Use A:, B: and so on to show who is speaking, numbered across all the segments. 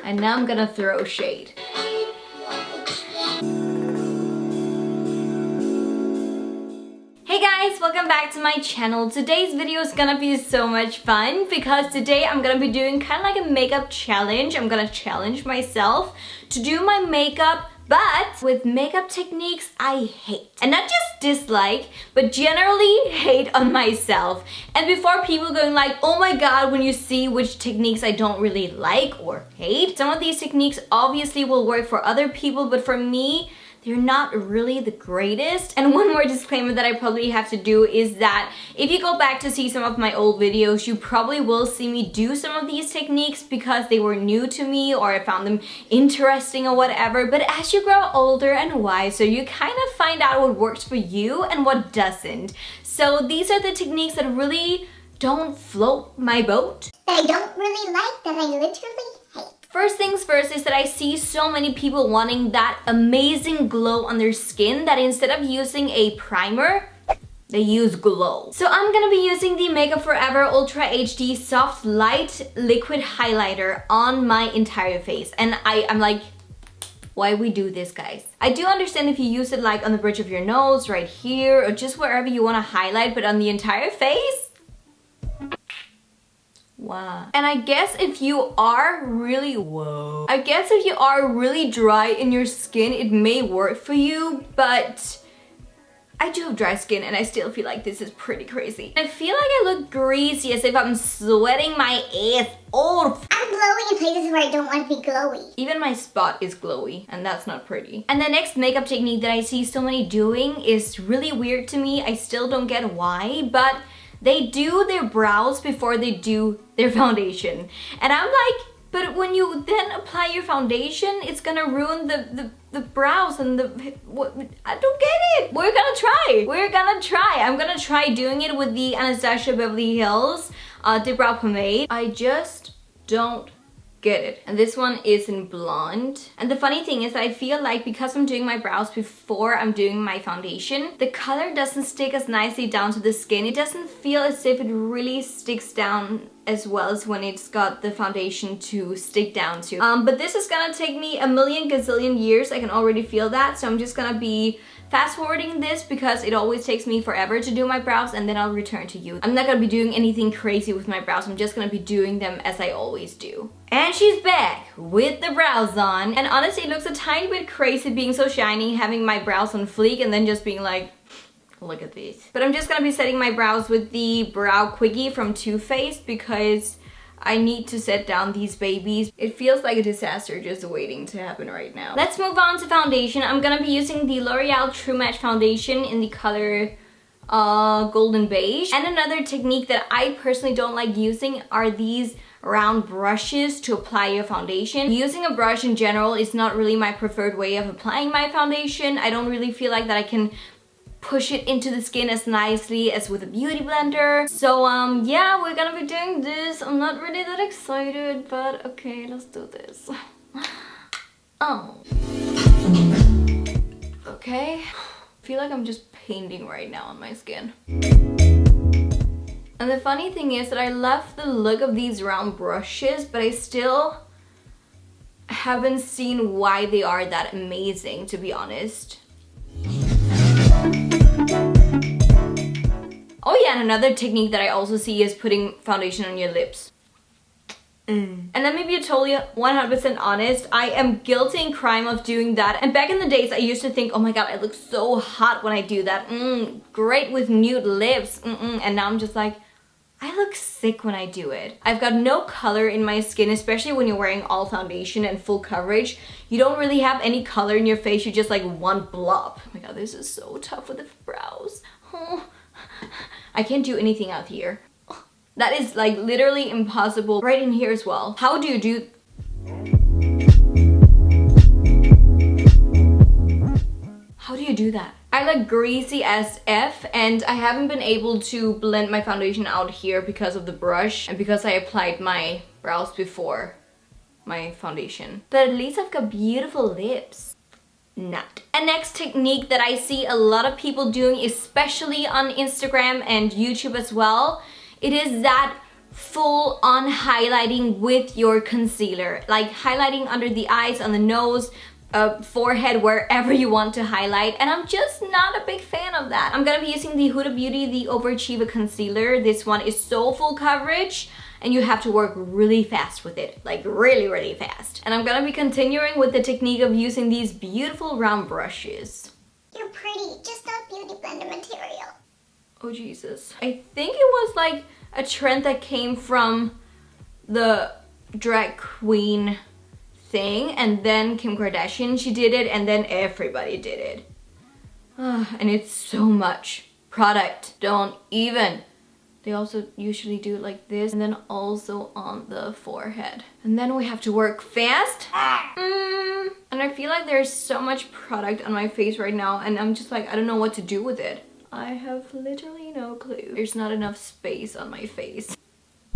A: And now I'm gonna throw shade. Hey guys, welcome back to my channel. Today's video is gonna be so much fun because today I'm gonna be doing kind of like a makeup challenge. I'm gonna challenge myself to do my makeup, but with makeup techniques I hate. And not just dislike, but generally hate on myself. And before people going like, oh my god, when you see which techniques I don't really like or hate, some of these techniques obviously will work for other people, but for me, they're not really the greatest. And one more disclaimer that I probably have to do is that if you go back to see some of my old videos, you probably will see me do some of these techniques because they were new to me or I found them interesting or whatever. But as you grow older and wiser, you kind of find out what works for you and what doesn't. So these are the techniques that really don't float my boat.
B: That I don't really like, that I literally hate.
A: First things first is that I see so many people wanting that amazing glow on their skin that instead of using a primer, they use glow. So I'm gonna be using the Makeup Forever Ultra HD Soft Light Liquid Highlighter on my entire face. And I'm like, why we do this, guys? I do understand if you use it like on the bridge of your nose, right here, or just wherever you wanna highlight, but on the entire face? Wow. And I guess if you are really, I guess if you are really dry in your skin, it may work for you, but I do have dry skin and I still feel like this is pretty crazy. I feel like I look greasy as if I'm sweating my ass off.
B: I'm glowing in places where I don't want to be glowy.
A: Even my spot is glowy and that's not pretty. And the next makeup technique that I see so many doing is really weird to me. I still don't get why, but they do their brows before they do their foundation. And I'm like, but when you then apply your foundation, it's gonna ruin the brows and what, I don't get it. We're gonna try. I'm gonna try doing it with the Anastasia Beverly Hills Dip Brow Pomade. I just don't get it. And this one is in blonde. And the funny thing is that I feel like because I'm doing my brows before I'm doing my foundation, the color doesn't stick as nicely down to the skin. It doesn't feel as if it really sticks down as well as when it's got the foundation to stick down to. But this is gonna take me a million gazillion years. I can already feel that. So I'm just gonna be fast forwarding this because it always takes me forever to do my brows and then I'll return to you. I'm not gonna be doing anything crazy with my brows. I'm just gonna be doing them as I always do. And she's back with the brows on. And honestly, it looks a tiny bit crazy being so shiny, having my brows on fleek and then just being like, look at this. But I'm just gonna be setting my brows with the Brow Quickie from Too Faced because I need to set down these babies. It feels like a disaster just waiting to happen right now. Let's move on to foundation. I'm gonna be using the L'Oreal True Match Foundation in the color Golden Beige. And another technique that I personally don't like using are these round brushes to apply your foundation. Using a brush in general is not really my preferred way of applying my foundation. I don't really feel like that I can push it into the skin as nicely as with a beauty blender. So yeah, we're gonna be doing this. I'm not really that excited, but okay, let's do this. Oh. Okay. I feel like I'm just painting right now on my skin. And the funny thing is that I love the look of these round brushes, but I still haven't seen why they are that amazing, to be honest. Oh yeah, and another technique that I also see is putting foundation on your lips. And let me be totally 100% honest, I am guilty in crime of doing that. And back in the days, I used to think, oh my god, I look so hot when I do that. Great with nude lips. And now I'm just like, I look sick when I do it. I've got no color in my skin, especially when you're wearing all foundation and full coverage. You don't really have any color in your face, you're just like one blob. Oh my god, this is so tough with the brows. Oh. I can't do anything out here. That is like literally impossible. Right in here as well. How do you do... How do you do that? I look greasy as F and I haven't been able to blend my foundation out here because of the brush and because I applied my brows before my foundation. But at least I've got beautiful lips. Not. A next technique that I see a lot of people doing, especially on Instagram and YouTube as well, it is that full on highlighting with your concealer. Like highlighting under the eyes, on the nose, forehead, wherever you want to highlight, and I'm just not a big fan of that. I'm gonna be using the Huda Beauty, the Overachiever Concealer. This one is so full coverage and you have to work really fast with it, like really fast. And I'm gonna be continuing with the technique of using these beautiful round brushes.
B: You're pretty, just not beauty blender material.
A: Oh Jesus. I think it was like a trend that came from the drag queen thing, and then Kim Kardashian, she did it, and then everybody did it. And it's so much product. Don't even. They also usually do it like this, and then also on the forehead. And then we have to work fast. And I feel like there's so much product on my face right now, and I'm just like, I don't know what to do with it. I have literally no clue. There's not enough space on my face.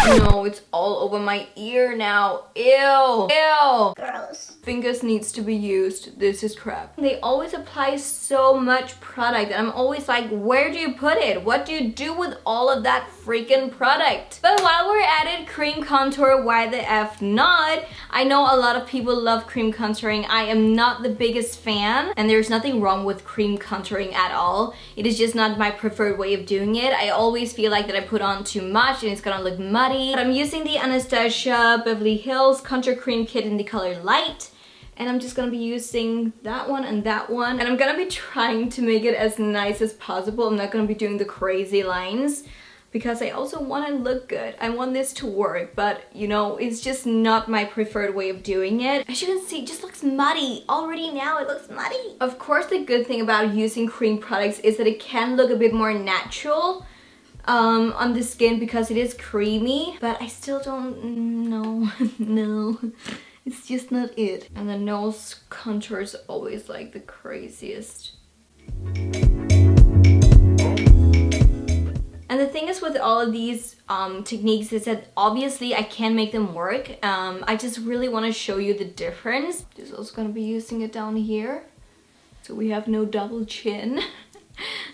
A: No, it's all over my ear now. Ew. Ew.
B: Gross.
A: Fingers needs to be used. This is crap. They always apply so much product, and I'm always like, where do you put it? What do you do with all of that freaking product? But while we're at it, cream contour, why the F not? I know a lot of people love cream contouring. I am not the biggest fan, and there's nothing wrong with cream contouring at all. It is just not my preferred way of doing it. I always feel like that I put on too much and it's gonna look muddy. But I'm using the Anastasia Beverly Hills Contour Cream Kit in the color Light. And I'm just gonna be using that one and that one. And I'm gonna be trying to make it as nice as possible. I'm not gonna be doing the crazy lines because I also want to look good. I want this to work, but you know, it's just not my preferred way of doing it. As you can see, it just looks muddy. Already now it looks muddy. Of course, the good thing about using cream products is that it can look a bit more natural on the skin because it is creamy, but I still don't know. No, it's just not it. And the nose contour is always like the craziest. And the thing is with all of these techniques is that obviously I can make them work. I just really want to show you the difference. Just also going to be using it down here so we have no double chin.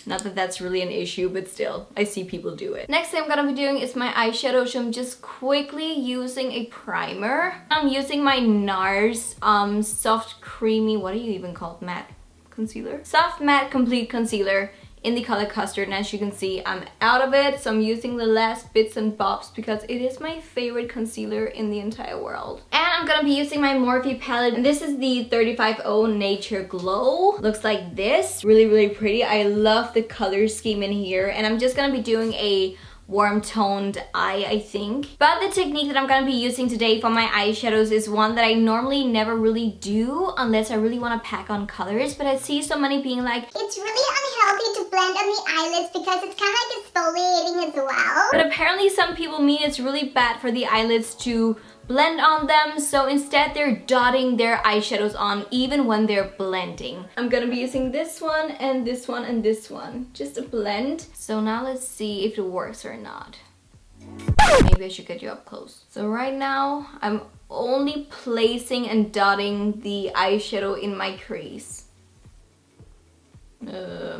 A: Not that that's really an issue, but still, I see people do it. Next thing I'm gonna be doing is my eyeshadow, so I'm just quickly using a primer. I'm using my NARS soft creamy, what do you even call it, matte concealer? Soft matte complete concealer in the color Custard, and as you can see, I'm out of it, so I'm using the last bits and bobs because it is my favorite concealer in the entire world. And I'm gonna be using my Morphe palette, and this is the 350 Nature Glow. Looks like this, really pretty. I love the color scheme in here, and I'm just gonna be doing a warm toned eye, I think. But the technique that I'm gonna be using today for my eyeshadows is one that I normally never really do unless I really want to pack on colors, but I see so many being like,
B: it's really unhealthy to blend on the eyelids because it's kind of like exfoliating as well.
A: But apparently some people mean it's really bad for the eyelids to blend on them, so instead they're dotting their eyeshadows on even when they're blending. I'm gonna be using this one and this one and this one, just a blend. So now let's see if it works or not. Maybe I should get you up close. So right now I'm only placing and dotting the eyeshadow in my crease.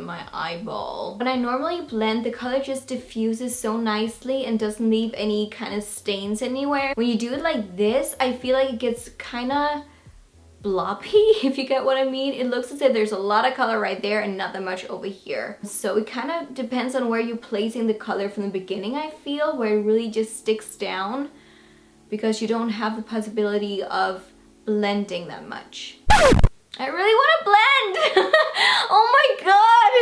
A: My eyeball. When I normally blend, the color just diffuses so nicely and doesn't leave any kind of stains anywhere. When you do it like this, I feel like it gets kind of bloppy, if you get what I mean. It looks as if there's a lot of color right there and not that much over here. So it kind of depends on where you're placing the color from the beginning, I feel, where it really just sticks down because you don't have the possibility of blending that much. I really want to blend! Oh my god!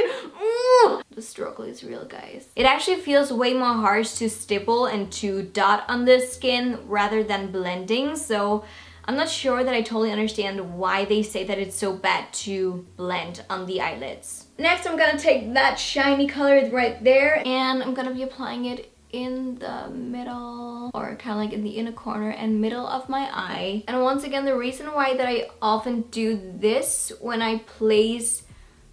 A: Ooh. The struggle is real, guys. It actually feels way more harsh to stipple and to dot on the skin rather than blending, so I'm not sure that I totally understand why they say that it's so bad to blend on the eyelids. Next, I'm gonna take that shiny color right there and I'm gonna be applying it in the middle, or kind of like in the inner corner and middle of my eye. And once again, the reason why that I often do this when I place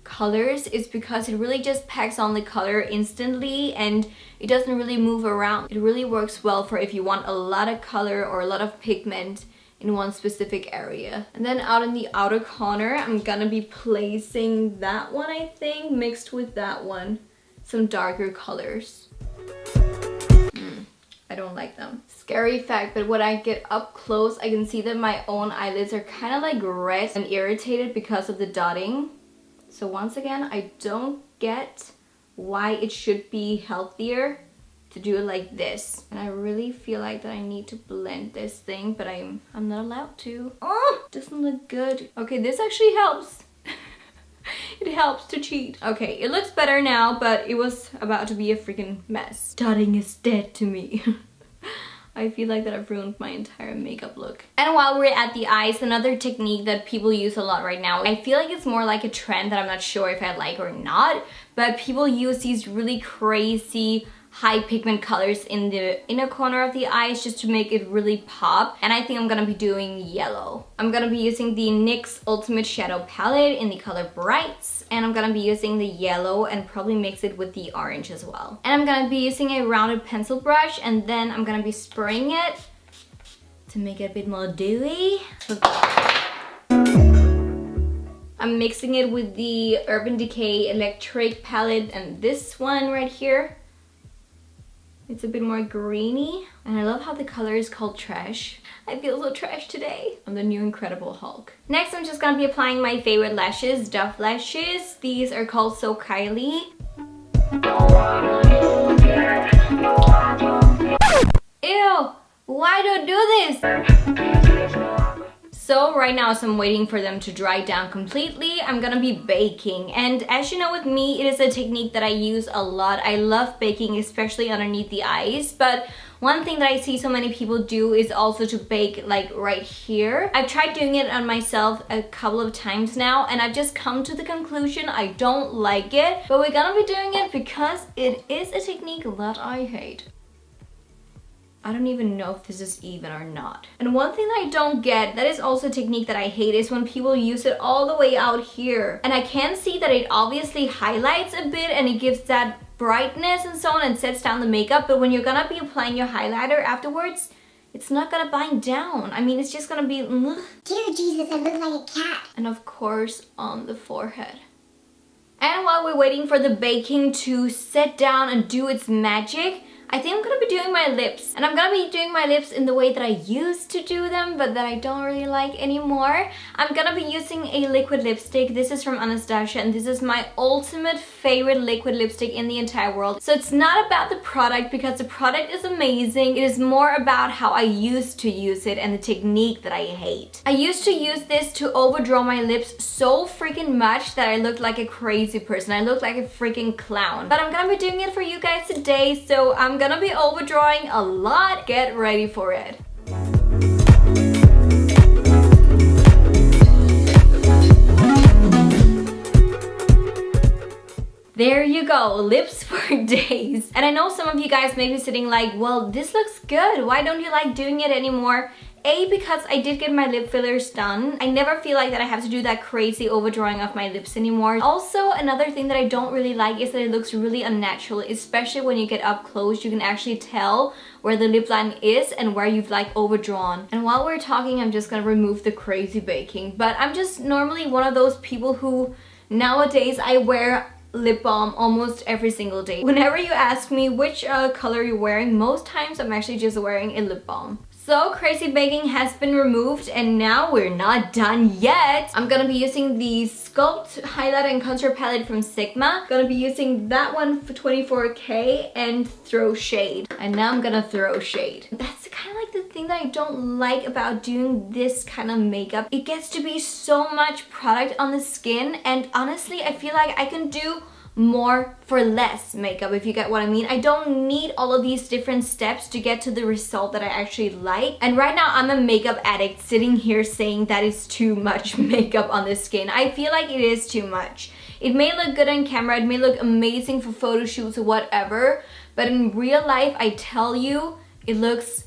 A: colors is because it really just packs on the color instantly and it doesn't really move around. It really works well for if you want a lot of color or a lot of pigment in one specific area. And then out in the outer corner, I'm gonna be placing that one, I think, mixed with that one, some darker colors. I don't like them. Scary fact, but when I get up close, I can see that my own eyelids are kind of like red and irritated because of the dotting. So once again, I don't get why it should be healthier to do it like this. And I really feel like that I need to blend this thing, but I'm not allowed to. Oh, doesn't look good. Okay, this actually helps. It helps to cheat. Okay, it looks better now, but it was about to be a freaking mess. Dotting is dead to me. I feel like that I've ruined my entire makeup look. And while we're at the eyes, another technique that people use a lot right now, I feel like it's more like a trend that I'm not sure if I like or not, but people use these really crazy high pigment colors in the inner corner of the eyes just to make it really pop. And I think I'm gonna be doing yellow. I'm gonna be using the NYX Ultimate Shadow Palette in the color Brights, and I'm gonna be using the yellow and probably mix it with the orange as well. And I'm gonna be using a rounded pencil brush, and then I'm gonna be spraying it to make it a bit more dewy. I'm mixing it with the Urban Decay Electric palette and this one right here. It's a bit more greeny, and I love how the color is called Trash. I feel so trash today. I'm the new Incredible Hulk. Next, I'm just gonna be applying my favorite lashes, Duff lashes. These are called So Kylie. Ew, why do I do this? So right now, as I'm waiting for them to dry down completely, I'm gonna be baking. And as you know, with me, it is a technique that I use a lot. I love baking, especially underneath the eyes. But one thing that I see so many people do is also to bake like right here. I've tried doing it on myself a couple of times now, and I've just come to the conclusion I don't like it. But we're gonna be doing it because it is a technique that I hate. I don't even know if this is even or not. And one thing that I don't get, that is also a technique that I hate, is when people use it all the way out here. And I can see that it obviously highlights a bit and it gives that brightness and so on and sets down the makeup, but when you're gonna be applying your highlighter afterwards, it's not gonna bind down. I mean, it's just gonna be...
B: Dear Jesus, I look like a cat.
A: And of course, on the forehead. And while we're waiting for the baking to set down and do its magic, I think I'm gonna be doing my lips. And I'm gonna be doing my lips in the way that I used to do them, but that I don't really like anymore. I'm gonna be using a liquid lipstick. This is from Anastasia, and this is my ultimate favorite liquid lipstick in the entire world. So it's not about the product, because the product is amazing. It is more about how I used to use it and the technique that I hate. I used to use this to overdraw my lips so freaking much that I looked like a crazy person. I looked like a freaking clown. But I'm gonna be doing it for you guys today, so I'm gonna be overdrawing a lot. Get ready for it. There you go, lips for days. And I know some of you guys may be sitting like, well, this looks good. Why don't you like doing it anymore? A, because I did get my lip fillers done. I never feel like that I have to do that crazy overdrawing of my lips anymore. Also, another thing that I don't really like is that it looks really unnatural, especially when you get up close. You can actually tell where the lip line is and where you've like overdrawn. And while we're talking, I'm just gonna remove the crazy baking. But I'm just normally one of those people who nowadays I wear lip balm almost every single day. Whenever you ask me which color you're wearing, most times I'm actually just wearing a lip balm. So crazy baking has been removed, and now we're not done yet. I'm gonna be using the Sculpt Highlight and Contour Palette from Sigma. Gonna be using that one for 24K and Throw Shade. And now I'm gonna throw shade. That's kind of like the thing that I don't like about doing this kind of makeup. It gets to be so much product on the skin, and honestly, I feel like I can do more for less makeup, if you get what I mean. I don't need all of these different steps to get to the result that I actually like. And right now I'm a makeup addict sitting here saying that is too much makeup on the skin. I feel like it is too much. It may look good on camera, it may look amazing for photo shoots or whatever, but in real life, I tell you, it looks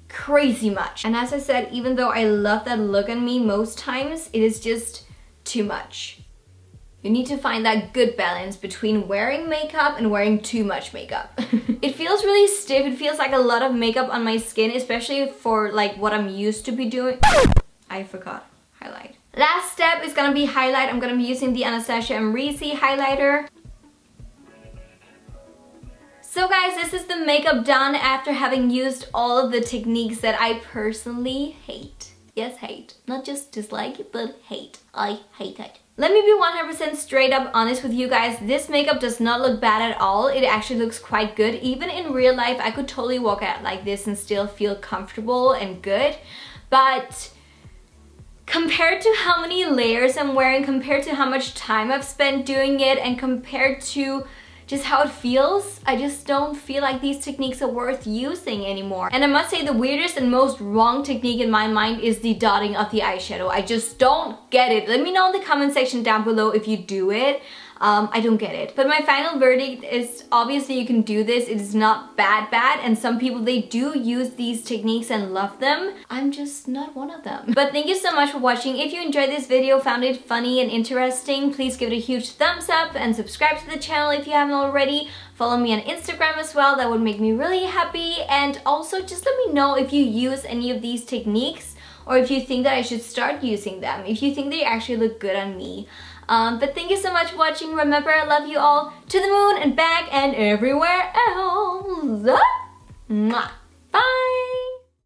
A: crazy much. And as I said, even though I love that look on me most times, it is just too much. You need to find that good balance between wearing makeup and wearing too much makeup. It feels really stiff. It feels like a lot of makeup on my skin, especially for like what I'm used to be doing. I forgot highlight. Last step is gonna be highlight. I'm gonna be using the Anastasia Amrezy highlighter. So guys, this is the makeup done after having used all of the techniques that I personally hate. Yes, hate. Not just dislike, but hate. I hate it. Let me be 100% straight up honest with you guys. This makeup does not look bad at all. It actually looks quite good. Even in real life, I could totally walk out like this and still feel comfortable and good. But compared to how many layers I'm wearing, compared to how much time I've spent doing it, and compared to just how it feels, I just don't feel like these techniques are worth using anymore. And I must say the weirdest and most wrong technique in my mind is the dotting of the eyeshadow. I just don't get it. Let me know in the comment section down below if you do it. I don't get it. But my final verdict is obviously you can do this. It is not bad, and some people, they do use these techniques and love them. I'm just not one of them. But thank you so much for watching. If you enjoyed this video, found it funny and interesting, please give it a huge thumbs up and subscribe to the channel if you haven't already. Follow me on Instagram as well. That would make me really happy. And also just let me know if you use any of these techniques, or if you think that I should start using them, if you think they actually look good on me. But thank you so much for watching. Remember, I love you all to the moon and back and everywhere else. Mwah.